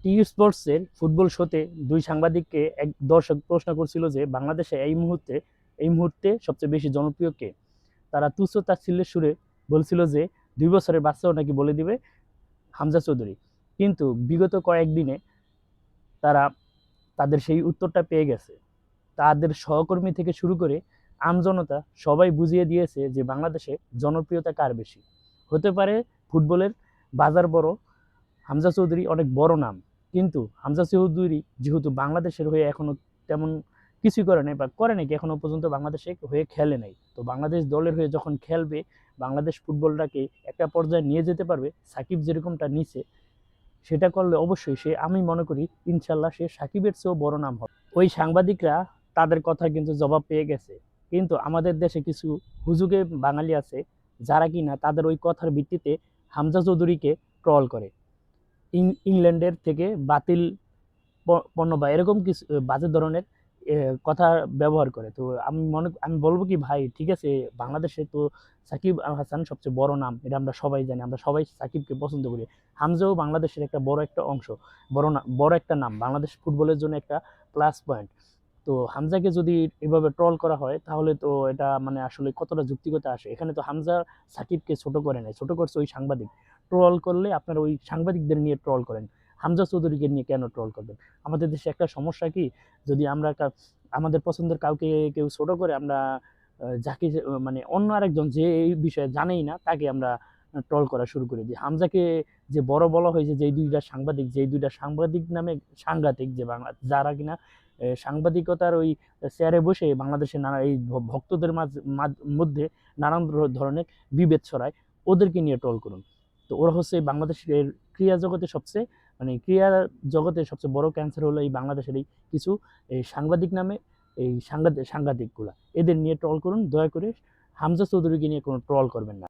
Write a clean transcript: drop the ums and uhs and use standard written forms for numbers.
টি স্পোর্টসের ফুটবল শোতে দুই সাংবাদিককে এক দর্শক প্রশ্ন করছিল যে বাংলাদেশে এই মুহূর্তে সবচেয়ে বেশি জনপ্রিয় কে। তারা তুচ্ছ তাচ্ছিল্যের সুরে বলছিল যে 2 বছরের বাচ্চাও নাকি বলে দিবে হামজা চৌধুরী। কিন্তু বিগত কয়েকদিনে তারা তাদের সেই উত্তরটা পেয়ে গেছে। তাদের সহকর্মী থেকে শুরু করে আমজনতা সবাই বুঝিয়ে দিয়েছে যে বাংলাদেশে জনপ্রিয়তা কার বেশি। হতে পারে ফুটবলের বাজার বড়, হামজা চৌধুরী অনেক বড় নাম, কিন্তু হামজা চৌধুরী যেহেতু বাংলাদেশের হয়ে এখনো তেমন কিছুই করে নাই বা করে নাকি এখনো পর্যন্ত বাংলাদেশে হয়ে খেলে নাই, তো বাংলাদেশ দলের হয়ে যখন খেলবে বাংলাদেশ ফুটবলটাকে একটা পর্যায়ে নিয়ে যেতে পারবে সাকিব যেরকমটা নিচে, সেটা করলে অবশ্যই সে, আমি মনে করি ইনশাল্লাহ সে সাকিবের চেয়েও বড় নাম হবে। ওই সাংবাদিকরা তাদের কথা কিন্তু জবাব পেয়ে গেছে, কিন্তু আমাদের দেশে কিছু হুজুগে বাঙালি আছে যারা কিনা তাদের ওই কথার ভিত্তিতে হামজা চৌধুরীকে ট্রল করে, ইংল্যান্ডের থেকে বাতিল পণ্য বা এরকম কিছু বাজে ধরনের কথা ব্যবহার করে। তো আমি বলবো কি ভাই, ঠিক আছে, বাংলাদেশে তো সাকিব আল হাসান সবচেয়ে বড় নাম, এটা আমরা সবাই জানি, আমরা সবাই সাকিবকে পছন্দ করি। হামজাও বাংলাদেশের একটা বড় একটা অংশ, বড় একটা নাম, বাংলাদেশ ফুটবলের জন্য একটা প্লাস পয়েন্ট। তো হামজাকে যদি এভাবে ট্রল করা হয় তাহলে তো এটা মানে আসলে কতটা যুক্তিকতা আসে এখানে। তো হামজা সাকিবকে ছোট করে নাই, ছোট করছে ওই সাংবাদিক। ট্রল করলে আপনারা ওই সাংবাদিকদের নিয়ে ট্রল করেন, হামজা চৌধুরীকে নিয়ে কেন ট্রল করবেন? আমাদের দেশে একটা সমস্যা কি, যদি আমরা আমাদের পছন্দের কাউকে কেউ ছোট করে আমরা যাকে মানে অন্য আরেকজন যে এই বিষয়ে জানেই না তাকে আমরা ট্রল করা শুরু করে দিই। হামজাকে যে বড় বলা হয়েছে, যেই দুইটা সাংবাদিক নামে সাংঘাতিক, যে বাংলা যারা কিনা সাংবাদিকতার ওই চেয়ারে বসে বাংলাদেশের নানা এই ভক্তদের মধ্যে নানান ধরনের বিভেদ ছড়ায়, ওদেরকে নিয়ে ট্রল করুন। তো ওরা হচ্ছে বাংলাদেশের ক্রীড়া জগতে সবচেয়ে, মানে ক্রীড়া জগতের সবচেয়ে বড় ক্যান্সার হলো এই বাংলাদেশের এই কিছু এই সাংবাদিক নামে এই সাংঘাতিকগুলা, এদের নিয়ে ট্রল করুন দয়া করে। হামজা চৌধুরীকে নিয়ে কোনো ট্রল করবেন না।